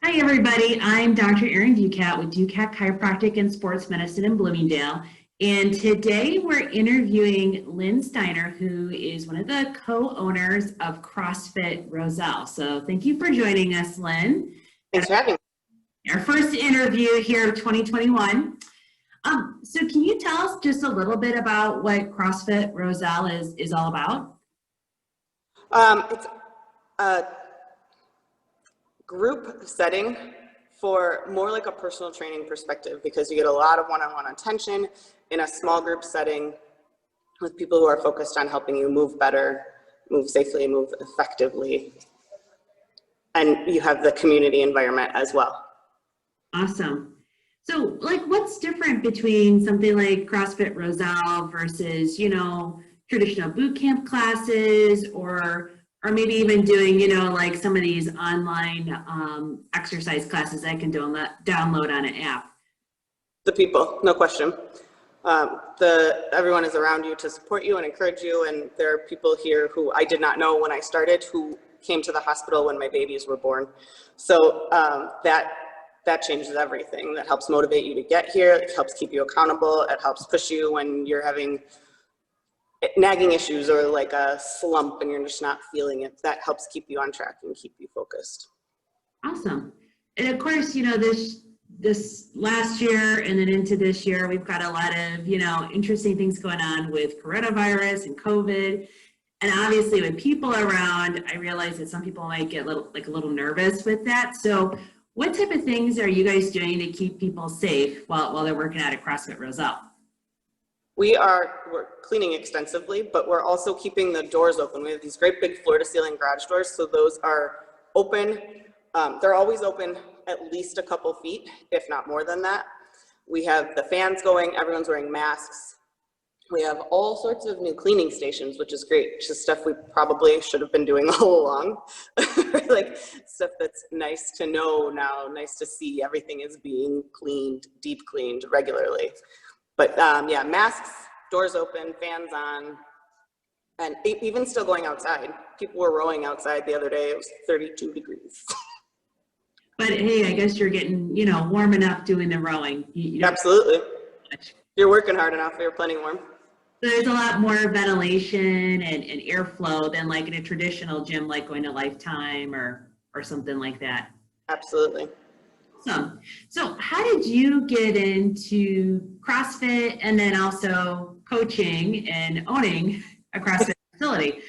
Hi, everybody. I'm Dr. Erin Ducat with Ducat Chiropractic and Sports Medicine in Bloomingdale. And today we're interviewing Lynne Steiner, who is one of the co-owners of CrossFit Roselle. So thank you for joining us, Lynne. Thanks for having me. Our first interview here of 2021. So can you tell us just a little bit about what CrossFit Roselle is all about? It's a group setting for more like a personal training perspective because you get a lot of one-on-one attention in a small group setting with people who are focused on helping you move better, move safely, move effectively. And you have the community environment as well. Awesome. So, what's different between something like CrossFit Roselle versus, traditional boot camp classes or maybe even doing, like some of these online exercise classes I can download on an app? The people, no question. Everyone is around you to support you and encourage you. And there are people here who I did not know when I started who came to the hospital when my babies were born. So that changes everything. That helps motivate you to get here. It helps keep you accountable. It helps push you when you're having nagging issues or like a slump and you're just not feeling it. That helps keep you on track and keep you focused. Awesome. And of course, this last year and then into this year, we've got a lot of, interesting things going on with coronavirus and COVID. And obviously with people around, I realize that some people might get a little nervous with that. So what type of things are you guys doing to keep people safe while they're working out at CrossFit Roselle? We're cleaning extensively, but we're also keeping the doors open. We have these great big floor to ceiling garage doors. So those are open. They're always open at least a couple feet, if not more than that. We have the fans going, everyone's wearing masks. We have all sorts of new cleaning stations, which is great. Just stuff we probably should have been doing all along. Like stuff that's nice to know now, nice to see. Everything is being cleaned, deep cleaned regularly. But yeah, masks, doors open, fans on, and even still going outside. People were rowing outside the other day. It was 32 degrees. But hey, I guess you're getting, warm enough doing the rowing. Absolutely. You're working hard enough. You're plenty warm. There's a lot more ventilation and airflow than like in a traditional gym, like going to Lifetime or something like that. Absolutely. So how did you get into CrossFit and then also coaching and owning a CrossFit facility?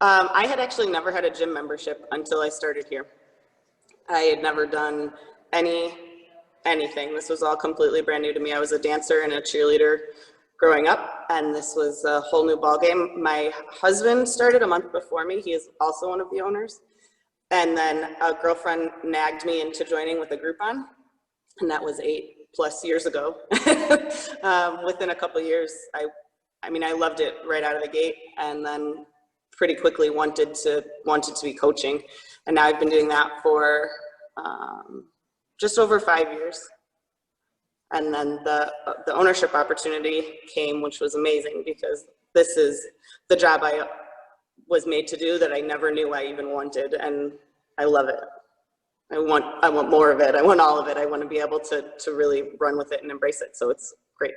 I had actually never had a gym membership until I started here. I had never done anything. This was all completely brand new to me. I was a dancer and a cheerleader growing up, and this was a whole new ballgame. My husband started a month before me. He is also one of the owners. And then a girlfriend nagged me into joining with a Groupon, and that was 8+ years ago. Within a couple of years, I loved it right out of the gate, and then pretty quickly wanted to be coaching. And now I've been doing that for just over 5 years. And then the ownership opportunity came, which was amazing because this is the job I was made to do that I never knew I even wanted, and I love it. I want more of it. I want all of it. I want to be able to really run with it and embrace it. So it's great.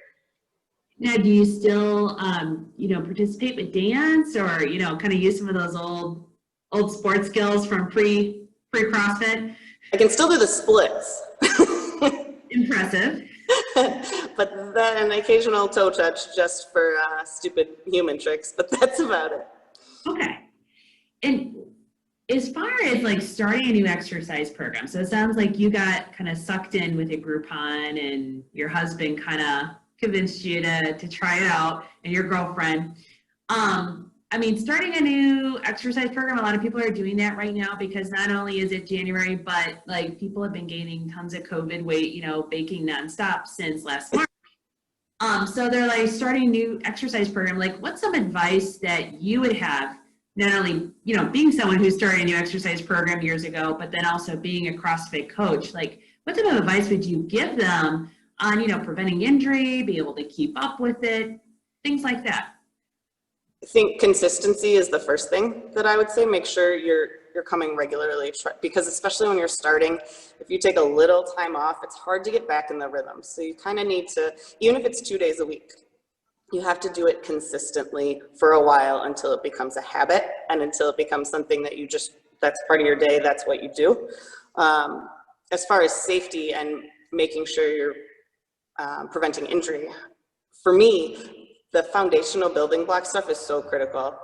Now, do you still, participate with dance or, kind of use some of those old sports skills from pre-CrossFit? I can still do the splits. Impressive. But then an occasional toe touch just for stupid human tricks, but that's about it. Okay. And as far as like starting a new exercise program, so it sounds like you got kind of sucked in with a Groupon and your husband kind of convinced you to try it out, and your girlfriend. Starting a new exercise program, a lot of people are doing that right now because not only is it January, but like people have been gaining tons of COVID weight, baking nonstop since last March. So they're like starting a new exercise program. Like, what's some advice that you would have, not only, being someone who started a new exercise program years ago, but then also being a CrossFit coach? Like, what type of advice would you give them on, preventing injury, be able to keep up with it, things like that? I think consistency is the first thing that I would say. Make sure you're coming regularly, because especially when you're starting, if you take a little time off, it's hard to get back in the rhythm. So you kind of need to, even if it's 2 days a week, you have to do it consistently for a while until it becomes a habit and until it becomes something that you just, that's part of your day, that's what you do. As far as safety and making sure you're preventing injury, for me, the foundational building block stuff is so critical.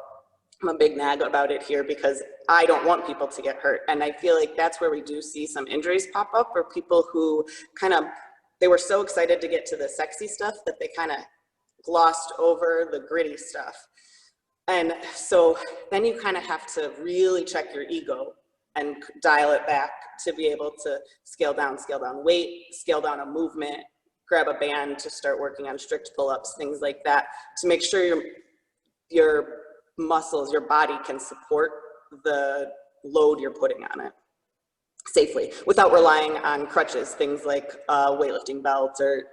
I'm a big nag about it here because I don't want people to get hurt. And I feel like that's where we do see some injuries pop up, or people who kind of, they were so excited to get to the sexy stuff that they kind of glossed over the gritty stuff. And so then you kind of have to really check your ego and dial it back to be able to scale down weight, scale down a movement, grab a band to start working on strict pull-ups, things like that, to make sure your muscles, your body can support the load you're putting on it safely without relying on crutches, things like weightlifting belts or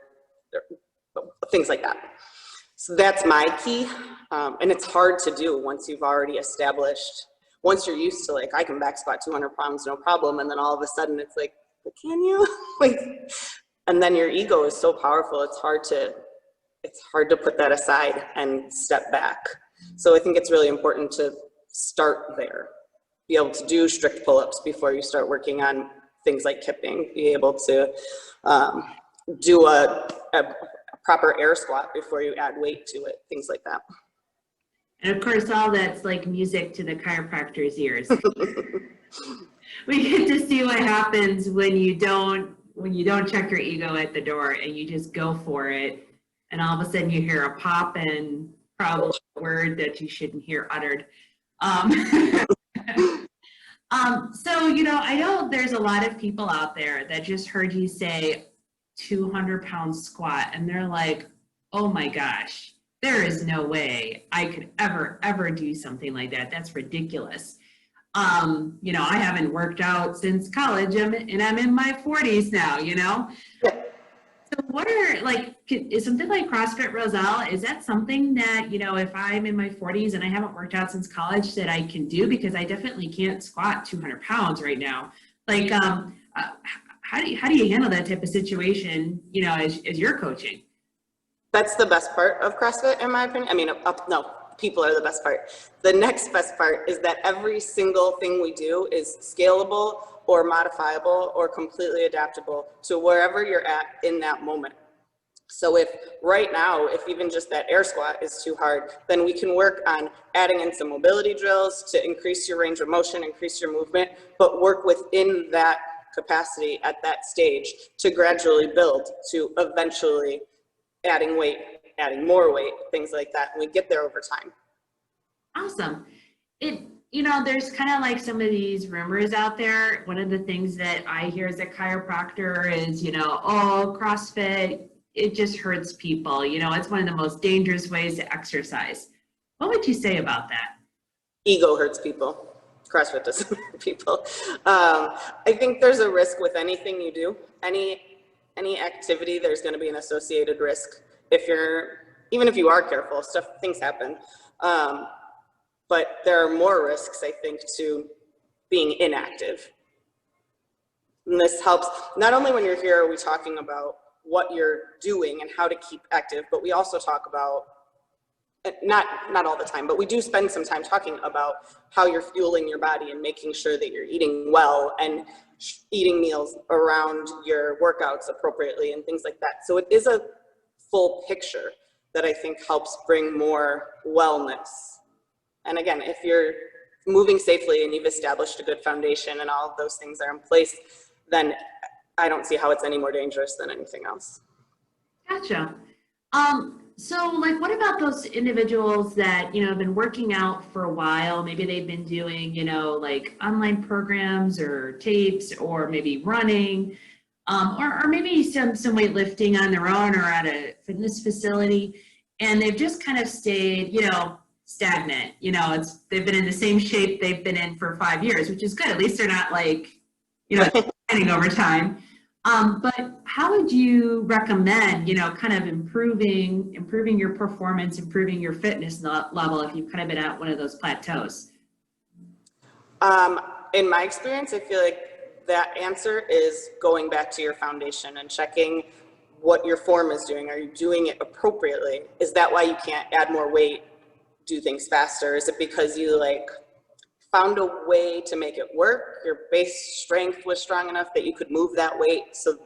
things like that. So that's my key. And it's hard to do once you've already established, once you're used to like, I can back squat 200 pounds, no problem. And then all of a sudden it's like, but can you? Like, and then your ego is so powerful. It's hard to put that aside and step back. So I think it's really important to start there, be able to do strict pull-ups before you start working on things like kipping, be able to do a proper air squat before you add weight to it, things like that. And of course, all that's like music to the chiropractor's ears. We get to see what happens when you don't check your ego at the door and you just go for it. And all of a sudden you hear a pop and probably a word that you shouldn't hear uttered. So, you know, I know there's a lot of people out there that just heard you say 200-pound squat and they're like, oh my gosh, there is no way I could ever do something like that. That's ridiculous. You know, I haven't worked out since college and I'm in my 40s now, you know? So what are, like, is something like CrossFit Roselle, is that something that, you know, if I'm in my 40s and I haven't worked out since college, that I can do? Because I definitely can't squat 200 pounds right now. Like, how do you handle that type of situation, you know, as you're coaching? That's the best part of CrossFit, in my opinion. I mean, no, people are the best part. The next best part is that every single thing we do is scalable or modifiable or completely adaptable to wherever you're at in that moment. So if right now, if even just that air squat is too hard, then we can work on adding in some mobility drills to increase your range of motion, increase your movement, but work within that capacity at that stage to gradually build to eventually adding weight, adding more weight, things like that. And we get there over time. Awesome. You know, there's kind of like some of these rumors out there. One of the things that I hear as a chiropractor is, you know, oh, CrossFit, it just hurts people. You know, it's one of the most dangerous ways to exercise. What would you say about that? Ego hurts people. CrossFit doesn't hurt people. I think there's a risk with anything you do. Any activity, there's going to be an associated risk. Even if you are careful, things happen. But there are more risks, I think, to being inactive. And this helps, not only when you're here are we talking about what you're doing and how to keep active, but we also talk about, not all the time, but we do spend some time talking about how you're fueling your body and making sure that you're eating well and eating meals around your workouts appropriately and things like that. So it is a full picture that I think helps bring more wellness. And again, if you're moving safely and you've established a good foundation and all of those things are in place, then I don't see how it's any more dangerous than anything else. Gotcha. So like, what about those individuals that, you know, have been working out for a while? Maybe they've been doing, you know, like online programs or tapes, or maybe running, or maybe some weightlifting on their own or at a fitness facility. And they've just kind of stayed, you know, stagnant. You know, they've been in the same shape they've been in for 5 years, which is good. At least they're not like, you know, over time. But how would you recommend, kind of improving your performance, improving your fitness level if you've kind of been at one of those plateaus? In my experience, I feel like that answer is going back to your foundation and checking what your form is doing. Are you doing it appropriately? Is that why you can't add more weight, do things faster? Is it because you found a way to make it work? Your base strength was strong enough that you could move that weight. So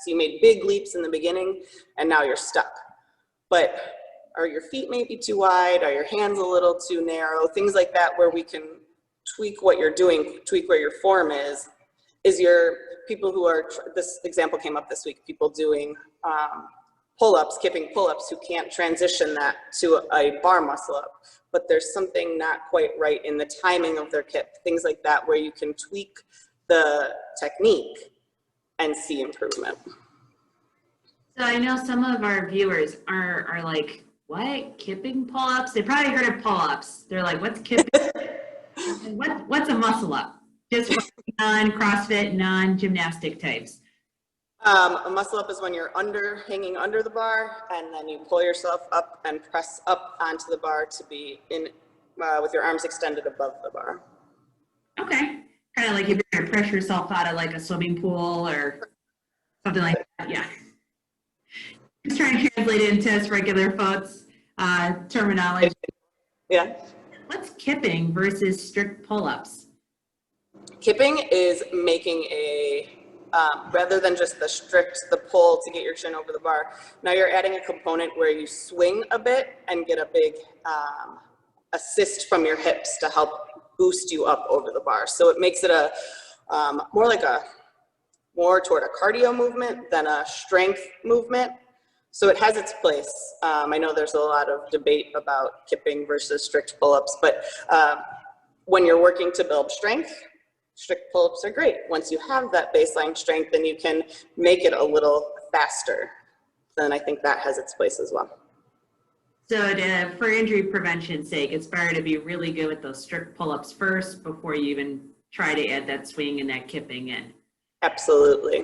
you made big leaps in the beginning and now you're stuck. But are your feet maybe too wide? Are your hands a little too narrow? Things like that, where we can tweak what you're doing, tweak where your form is your people who are, this example came up this week, people doing pull-ups, kipping pull-ups, who can't transition that to a bar muscle up, but there's something not quite right in the timing of their kip, things like that, where you can tweak the technique and see improvement. So I know some of our viewers are like, what, kipping pull-ups? They probably heard of pull-ups. They're like, what's kipping? What's a muscle up? Just non-CrossFit, non-gymnastic types. A muscle up is when you're hanging under the bar, and then you pull yourself up and press up onto the bar to be in with your arms extended above the bar. Okay, kind of like you're going to press yourself out of like a swimming pool or something like that. Yeah. Just trying to translate it into us regular folks terminology. Yeah. What's kipping versus strict pull-ups? Kipping is making rather than just the pull to get your chin over the bar, now you're adding a component where you swing a bit and get a big assist from your hips to help boost you up over the bar. So it makes it more toward a cardio movement than a strength movement. So it has its place. I know there's a lot of debate about kipping versus strict pull-ups, but when you're working to build strength, strict pull-ups are great. Once you have that baseline strength and you can make it a little faster, then I think that has its place as well. So for injury prevention's sake, it's better to be really good with those strict pull-ups first before you even try to add that swing and that kipping in. Absolutely.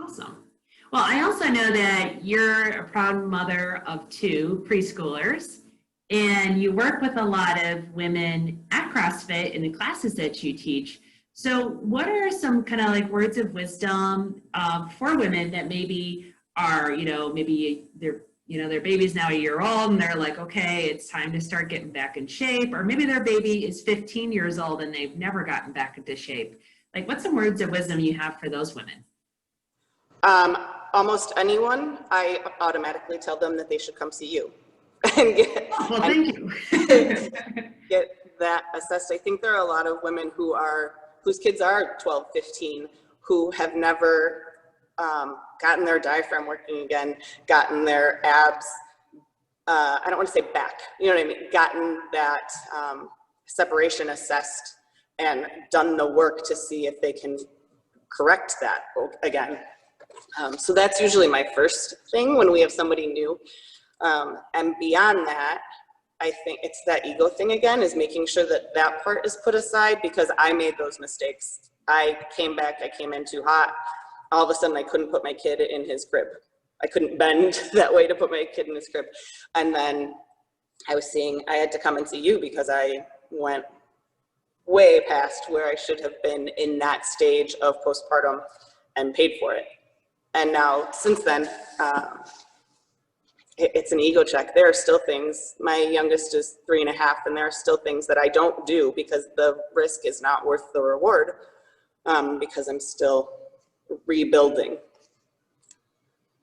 Awesome. Well, I also know that you're a proud mother of 2 preschoolers, and you work with a lot of women at CrossFit in the classes that you teach. So what are some kind of like words of wisdom for women that maybe are, maybe their baby's now a year old and they're like, okay, it's time to start getting back in shape, or maybe their baby is 15 years old and they've never gotten back into shape. Like, what's some words of wisdom you have for those women? Almost anyone, I automatically tell them that they should come see you and Thank you. get that assessed. I think there are a lot of women whose kids are 12, 15, who have never gotten their diaphragm working again, gotten their abs, I don't want to say back, you know what I mean, gotten that separation assessed and done the work to see if they can correct that again. So that's usually my first thing when we have somebody new. And beyond that, I think it's that ego thing again, is making sure that that part is put aside, because I made those mistakes. I came in too hot. All of a sudden I couldn't put my kid in his crib. I couldn't bend that way to put my kid in his crib. And then I had to come and see you because I went way past where I should have been in that stage of postpartum and paid for it. And now since then, it's an ego check. There are still things, my youngest is 3.5, and there are still things that I don't do because the risk is not worth the reward, because I'm still rebuilding.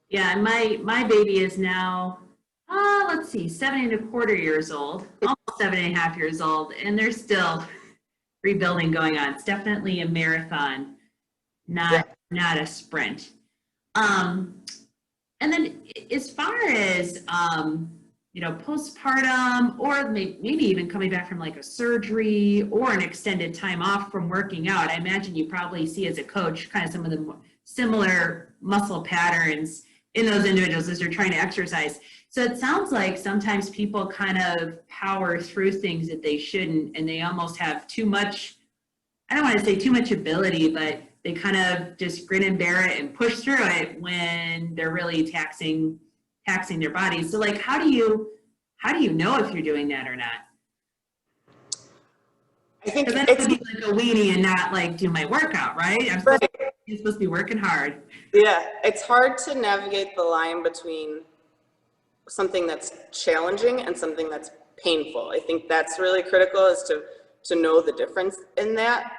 Yeah, my baby is now, 7.25 years old, almost 7.5 years old, and there's still rebuilding going on. It's definitely a marathon, not a sprint. And then as far as, postpartum, or maybe even coming back from like a surgery or an extended time off from working out, I imagine you probably see as a coach kind of some of the similar muscle patterns in those individuals as they're trying to exercise. So it sounds like sometimes people kind of power through things that they shouldn't, and they almost have too much, I don't want to say too much ability, but they kind of just grin and bear it and push through it when they're really taxing their bodies. So like, how do you know if you're doing that or not? I think Because then it would be like a weenie and not like do my workout, right? I'm supposed to be working hard. Yeah, it's hard to navigate the line between something that's challenging and something that's painful. I think that's really critical, is to know the difference in that.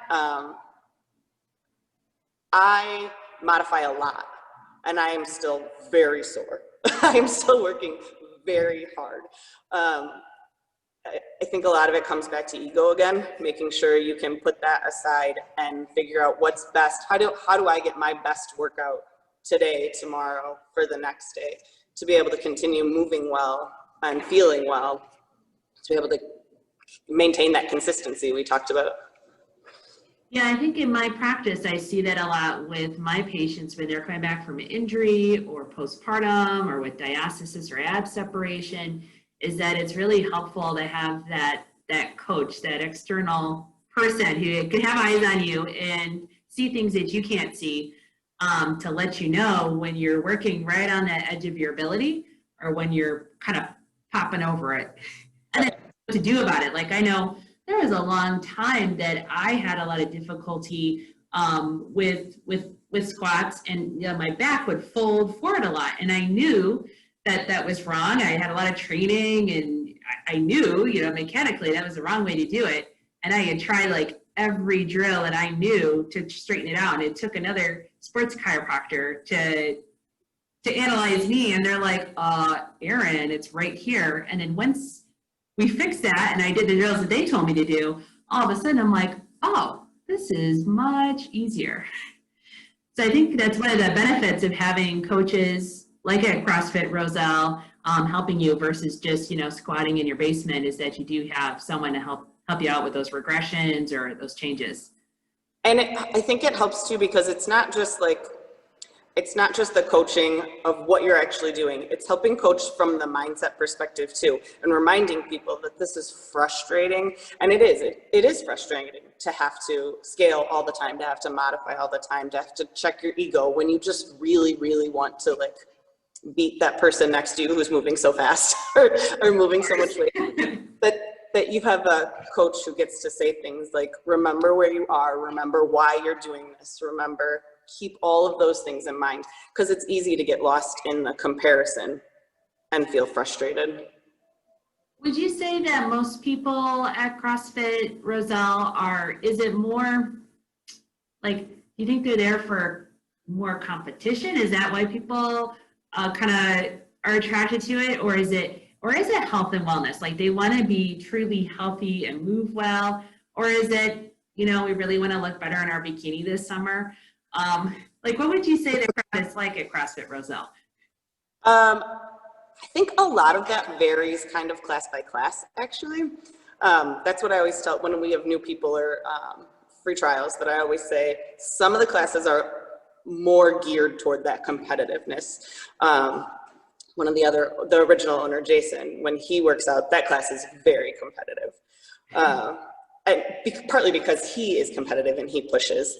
I modify a lot, and I am still very sore. I am still working very hard. I think a lot of it comes back to ego again, making sure you can put that aside and figure out what's best. How do I get my best workout today, tomorrow, for the next day, to be able to continue moving well and feeling well, to be able to maintain that consistency we talked about. Yeah, I think in my practice, I see that a lot with my patients when they're coming back from an injury or postpartum or with diastasis or ab separation, is that it's really helpful to have that coach, that external person who can have eyes on you and see things that you can't see, to let you know when you're working right on that edge of your ability or when you're kind of popping over it. And then what to do about it. Like, I know there was a long time that I had a lot of difficulty with squats, and my back would fold forward a lot, and I knew that was wrong. I had a lot of training, and I knew, mechanically that was the wrong way to do it. And I had tried like every drill that I knew to straighten it out. And it took another sports chiropractor to analyze me. And they're like, Erin, it's right here. And then once we fixed that and I did the drills that they told me to do, all of a sudden I'm like, oh, this is much easier. So I think that's one of the benefits of having coaches like at CrossFit Roselle, helping you versus just, squatting in your basement, is that you do have someone to help you out with those regressions or those changes. And I think it helps too, because it's not just the coaching of what you're actually doing. It's helping coach from the mindset perspective too, and reminding people that this is frustrating. And it is frustrating to have to scale all the time, to have to modify all the time, to have to check your ego when you just really, really want to like beat that person next to you who's moving so fast or moving so much weight. That you have a coach who gets to say things like, remember where you are, remember why you're doing this, remember, keep all of those things in mind, because it's easy to get lost in the comparison and feel frustrated. Would you say that most people at CrossFit Roselle is it more like, you think they're there for more competition? Is that why people kind of are attracted to it? Or is it health and wellness? Like they want to be truly healthy and move well? Or is it, we really want to look better in our bikini this summer? Like, what would you say the crowd is like at CrossFit Roselle? I think a lot of that varies kind of class by class, actually. That's what I always tell when we have new people or free trials, that I always say some of the classes are more geared toward that competitiveness. One of the original owner, Jason, when he works out, that class is very competitive. And partly because he is competitive and he pushes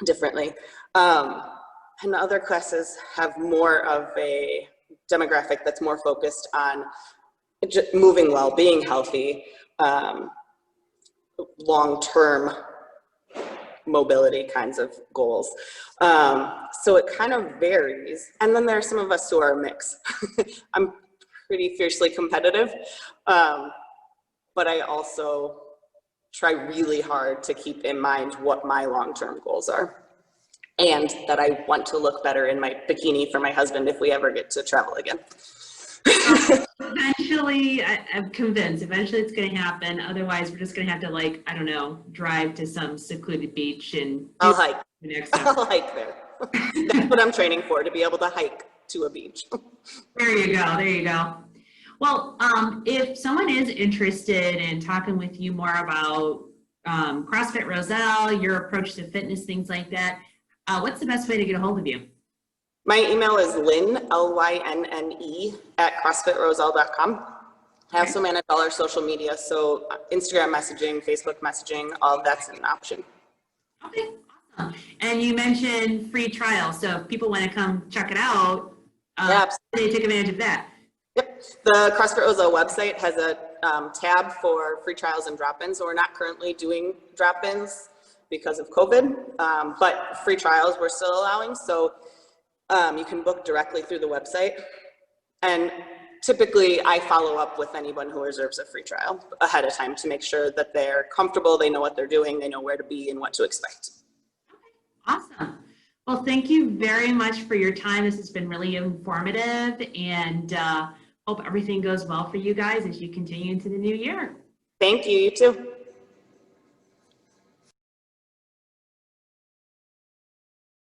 differently. And other classes have more of a demographic that's more focused on just moving well, being healthy, long-term mobility kinds of goals. So it kind of varies. And then there are some of us who are a mix. I'm pretty fiercely competitive, but I also try really hard to keep in mind what my long-term goals are, and that I want to look better in my bikini for my husband if we ever get to travel again. Eventually, I'm convinced, eventually it's going to happen. Otherwise, we're just going to have to, drive to some secluded beach and I'll hike. I'll hike there. That's what I'm training for, to be able to hike to a beach. There you go. Well, if someone is interested in talking with you more about CrossFit Roselle, your approach to fitness, things like that, what's the best way to get a hold of you? My email is Lynne, Lynne, @CrossFitRoselle.com. I also manage all our social media, so Instagram messaging, Facebook messaging, all of that's an option. Okay, And you mentioned free trial. So if people want to come check it out, Yeah, they take advantage of that. yep. The CrossFit Roselle website has a tab for free trials and drop-ins. So we're not currently doing drop-ins because of COVID, but free trials we're still allowing. So you can book directly through the website. And typically I follow up with anyone who reserves a free trial ahead of time to make sure that they're comfortable, they know what they're doing, they know where to be and what to expect. Awesome. Well, thank you very much for your time. This has been really informative, and hope everything goes well for you guys as you continue into the new year. Thank you, you too.